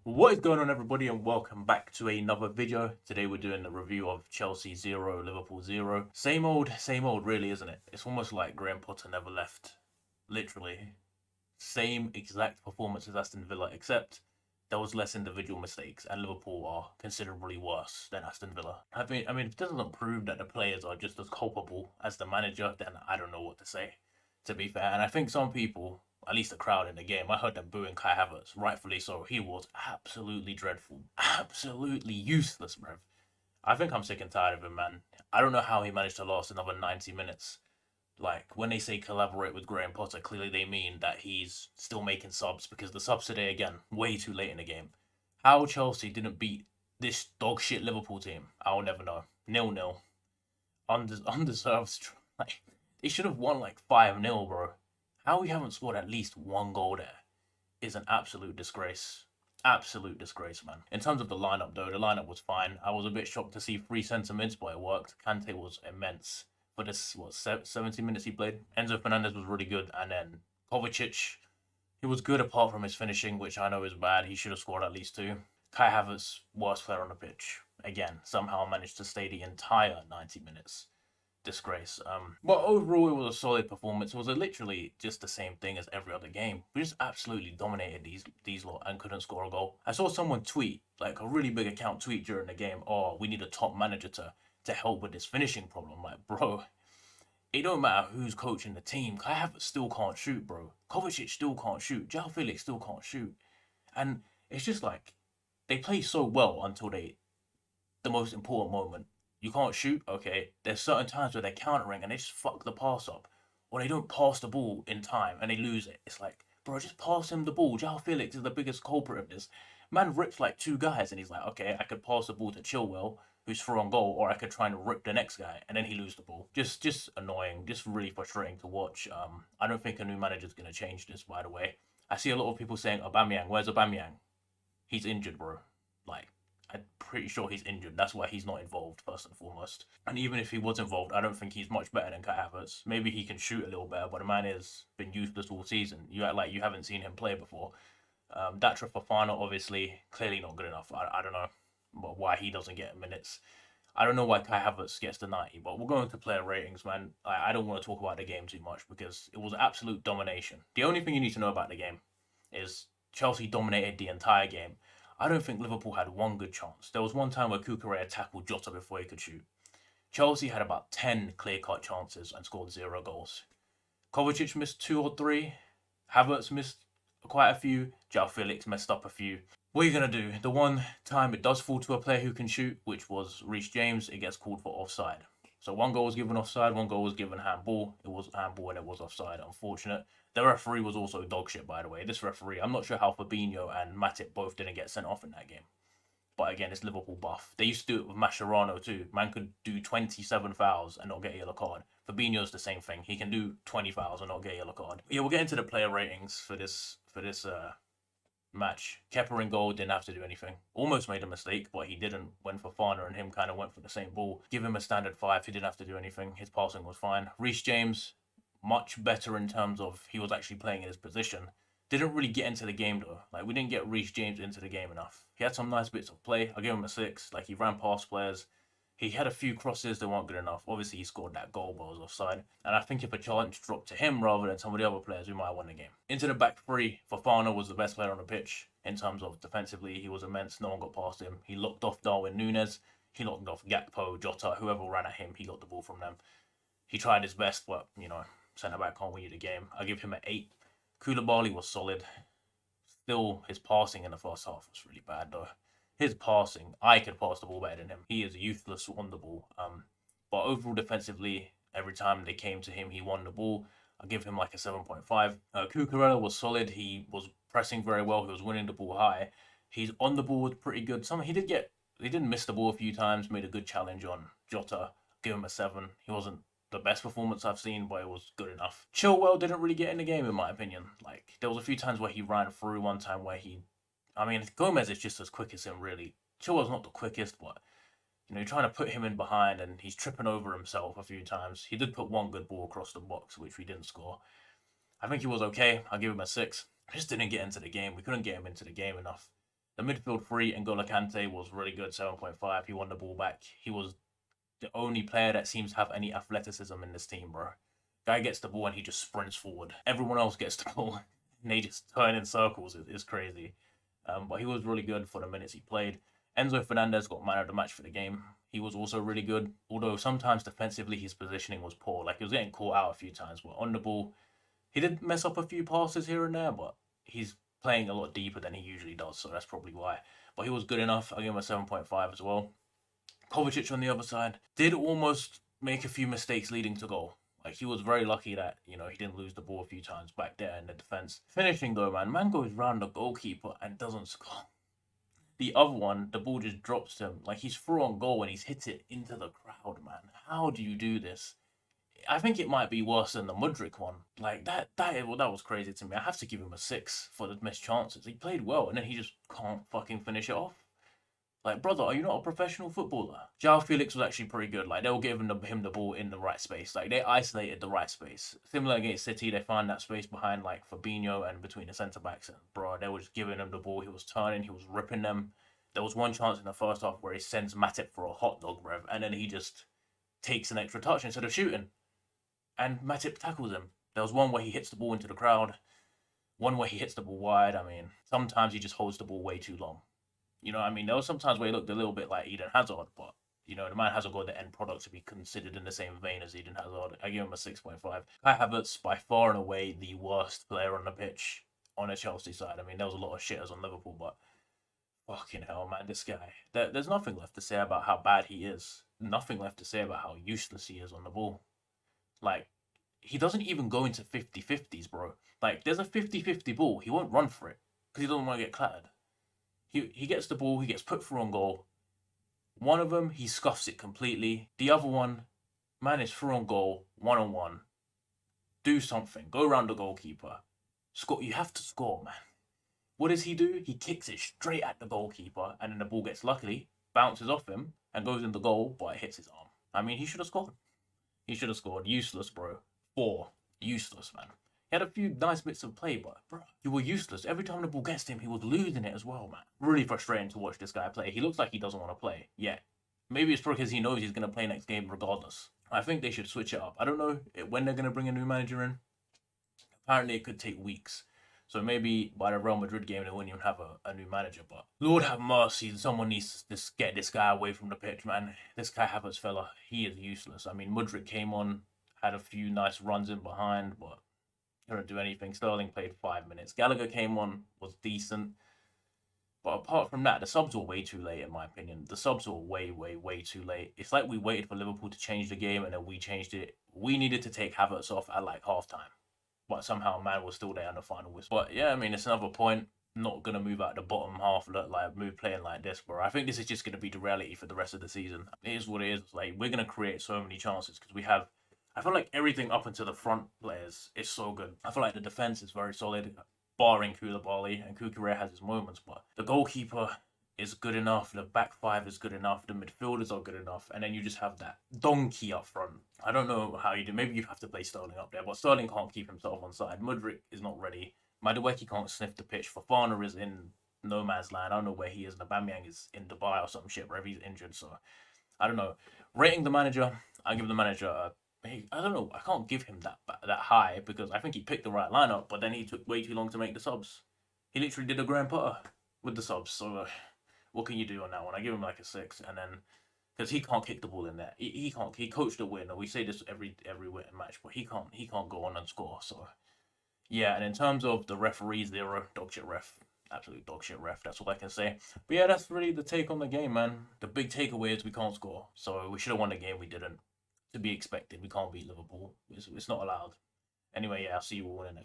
What is going on, everybody, and welcome back to another video. Today we're doing the review of Chelsea 0, Liverpool 0. Same old, really, isn't it? It's almost like Graham Potter never left. Literally. Same exact performance as Aston Villa, except there was less individual mistakes, and Liverpool are considerably worse than Aston Villa. I mean, if it doesn't prove that the players are just as culpable as the manager, then I don't know what to say, to be fair. And I think some people, at least the crowd in the game, I heard them booing Kai Havertz, rightfully so. He was absolutely dreadful, absolutely useless, bruv. I think I'm sick and tired of him, man. I don't know how he managed to last another 90 minutes. Like, when they say collaborate with Graham Potter, clearly they mean that he's still making subs because the subs today, again, way too late in the game. How Chelsea didn't beat this dog shit Liverpool team, I'll never know. 0-0. Undeserved. Like, they should have won like 5-0, bro. How we haven't scored at least one goal there is an absolute disgrace. Absolute disgrace, man. In terms of the lineup, though, the lineup was fine. I was a bit shocked to see three centre mids, but it worked. Kante was immense for this, 70 minutes he played. Enzo Fernandez was really good, and then Kovacic, he was good apart from his finishing, which I know is bad. He should have scored at least two. Kai Havertz, worst player on the pitch. Again, somehow managed to stay the entire 90 minutes. Disgrace. But overall, it was a solid performance. It was literally just the same thing as every other game. We just absolutely dominated these lot and couldn't score a goal. I saw someone tweet, like a really big account tweet during the game, "Oh, we need a top manager to help with this finishing problem." Like, bro, it don't matter who's coaching the team. Kai Havertz still can't shoot, bro. Kovacic still can't shoot. João Felix still can't shoot. And it's just like they play so well until the most important moment. You can't shoot, okay. There's certain times where they're countering and they just fuck the pass up. Or they don't pass the ball in time and they lose it. It's like, bro, just pass him the ball. João Felix is the biggest culprit of this. Man rips like two guys and he's like, okay, I could pass the ball to Chilwell, who's through on goal, or I could try and rip the next guy and then he lose the ball. Just annoying, just really frustrating to watch. I don't think a new manager's gonna change this, by the way. I see a lot of people saying Aubameyang, where's Aubameyang? He's injured, bro. Like, I'm pretty sure he's injured. That's why he's not involved, first and foremost. And even if he was involved, I don't think he's much better than Kai Havertz. Maybe he can shoot a little better, but the man has been useless all season. You act like you haven't seen him play before. Datra Fofana, obviously, clearly not good enough. I don't know why he doesn't get minutes. I don't know why Kai Havertz gets the 90, but we're going to player ratings, man. I don't want to talk about the game too much because it was absolute domination. The only thing you need to know about the game is Chelsea dominated the entire game. I don't think Liverpool had one good chance. There was one time where Cucurella tackled Jota before he could shoot. Chelsea had about 10 clear-cut chances and scored 0 goals. Kovacic missed 2 or 3. Havertz missed quite a few. João Felix messed up a few. What are you going to do? The one time it does fall to a player who can shoot, which was Reece James, it gets called for offside. So one goal was given offside, one goal was given handball. It was handball and it was offside. Unfortunate. The referee was also dog shit, by the way. This referee, I'm not sure how Fabinho and Matip both didn't get sent off in that game. But again, it's Liverpool buff. They used to do it with Mascherano too. Man could do 27 fouls and not get a yellow card. Fabinho's the same thing. He can do 20 fouls and not get a yellow card. Yeah, we'll get into the player ratings for this match. Kepa in goal didn't have to do anything. Almost made a mistake, but he didn't. When Fofana and him kind of went for the same ball. Give him a standard 5. He didn't have to do anything. His passing was fine. Reece James, much better in terms of he was actually playing in his position. Didn't really get into the game though. Like, we didn't get Reece James into the game enough. He had some nice bits of play. I'll give him a 6. Like, he ran past players. He had a few crosses that weren't good enough. Obviously, he scored that goal, but it was offside. And I think if a challenge dropped to him rather than some of the other players, we might have won the game. Into the back three, Fofana was the best player on the pitch in terms of defensively. He was immense. No one got past him. He locked off Darwin Núñez. He locked off Gakpo, Jota, whoever ran at him. He got the ball from them. He tried his best, but, centre back can't win you the game. I'll give him an 8. Koulibaly was solid. Still, his passing in the first half was really bad, though. His passing, I could pass the ball better than him. He is useless on the ball. But overall, defensively, every time they came to him, he won the ball. I'll give him like a 7.5. Cucurella was solid. He was pressing very well. He was winning the ball high. He's on the ball was pretty good. He didn't miss the ball a few times. Made a good challenge on Jota. Give him a 7. He wasn't the best performance I've seen, but it was good enough. Chilwell didn't really get in the game, in my opinion. Like, there was a few times where he ran through. One time where Gomez is just as quick as him, really. Chilwell's not the quickest, but you're trying to put him in behind and he's tripping over himself a few times. He did put one good ball across the box, which we didn't score. I think he was okay. I'll give him a 6. I just didn't get into the game. We couldn't get him into the game enough. The midfield three, N'Golo Kante was really good, 7.5. He won the ball back. He was the only player that seems to have any athleticism in this team, bro. Guy gets the ball and he just sprints forward. Everyone else gets the ball and they just turn in circles. It's crazy. But he was really good for the minutes he played. Enzo Fernandez got man of the match for the game. He was also really good, although sometimes defensively his positioning was poor. Like he was getting caught out a few times, but on the ball, he did mess up a few passes here and there, but he's playing a lot deeper than he usually does, so that's probably why. But he was good enough. I give him a 7.5 as well. Kovacic on the other side did almost make a few mistakes leading to goal. Like he was very lucky that he didn't lose the ball a few times back there in the defense. Finishing though, man goes round the goalkeeper and doesn't score. The other one, the ball just drops him. Like he's through on goal and he's hit it into the crowd, man. How do you do this? I think it might be worse than the Mudryk one. Like that was crazy to me. I have to give him a 6 for the missed chances. He played well and then he just can't fucking finish it off. Like, brother, are you not a professional footballer? João Felix was actually pretty good. Like, they were giving him the ball in the right space. Like, they isolated the right space. Similar against City, they found that space behind, like, Fabinho and between the centre-backs. And, bro, they were just giving him the ball. He was turning. He was ripping them. There was one chance in the first half where he sends Matip for a hot dog, bruv. And then he just takes an extra touch instead of shooting. And Matip tackles him. There was one where he hits the ball into the crowd. One where he hits the ball wide. I mean, sometimes he just holds the ball way too long. You know what I mean? There was sometimes where he looked a little bit like Eden Hazard, but, the man hasn't got the end product to be considered in the same vein as Eden Hazard. I give him a 6.5. Kai Havertz, by far and away, the worst player on the pitch on the Chelsea side. I mean, there was a lot of shitters on Liverpool, but fucking hell, man, this guy. There's nothing left to say about how bad he is. Nothing left to say about how useless he is on the ball. Like, he doesn't even go into 50-50s, bro. Like, there's a 50-50 ball. He won't run for it because he doesn't want to get clattered. He gets the ball, he gets put through on goal. One of them, he scuffs it completely. The other one, man is through on goal, one-on-one. Do something. Go around the goalkeeper. Score. You have to score, man. What does he do? He kicks it straight at the goalkeeper, and then the ball gets, luckily, bounces off him, and goes in the goal, but it hits his arm. I mean, he should have scored. He should have scored. Useless, bro. 4. Useless, man. He had a few nice bits of play, but, bro, you were useless. Every time the ball gets to him, he was losing it as well, man. Really frustrating to watch this guy play. He looks like he doesn't want to play. Yeah. Maybe it's because he knows he's going to play next game regardless. I think they should switch it up. I don't know when they're going to bring a new manager in. Apparently, it could take weeks. So maybe by the Real Madrid game, they wouldn't even have a new manager. But Lord have mercy, someone needs to just get this guy away from the pitch, man. This Kai Havertz fella, he is useless. I mean, Mudryk came on, had a few nice runs in behind, but couldn't do anything. Sterling played 5 minutes. Gallagher came on, was decent. But apart from that, the subs were way too late, in my opinion. The subs were way, way, way too late. It's like we waited for Liverpool to change the game and then we changed it. We needed to take Havertz off at like halftime. But somehow man was still there in the final whistle. But yeah, I mean, it's another point. Not going to move out the bottom half, move playing like this, bro. I think this is just going to be the reality for the rest of the season. It is what it is. Like, we're going to create so many chances because we have... I feel like everything up until the front players is so good. I feel like the defense is very solid, barring Koulibaly, and Kukurea has his moments, but the goalkeeper is good enough, the back five is good enough, the midfielders are good enough, and then you just have that donkey up front. I don't know how you do. Maybe you have to play Sterling up there, but Sterling can't keep himself on side. Mudryk is not ready. Madueke can't sniff the pitch. Fofana is in no man's land. I don't know where he is. And Aubameyang is in Dubai or some shit, wherever he's injured. So I don't know. Rating the manager, I give the manager a... I don't know. I can't give him that high because I think he picked the right lineup, but then he took way too long to make the subs. He literally did a Graham Potter with the subs. So what can you do on that one? I give him like a 6, and then because he can't kick the ball in there. He can't. He coached a win. We say this every winning match, but he can't go on and score. So yeah. And in terms of the referees, they're a dog shit ref. Absolute dog shit ref. That's all I can say. But yeah, that's really the take on the game, man. The big takeaway is we can't score. So we should have won the game. We didn't. To be expected. We can't beat Liverpool. It's not allowed. Anyway, yeah, I'll see you all in the next one.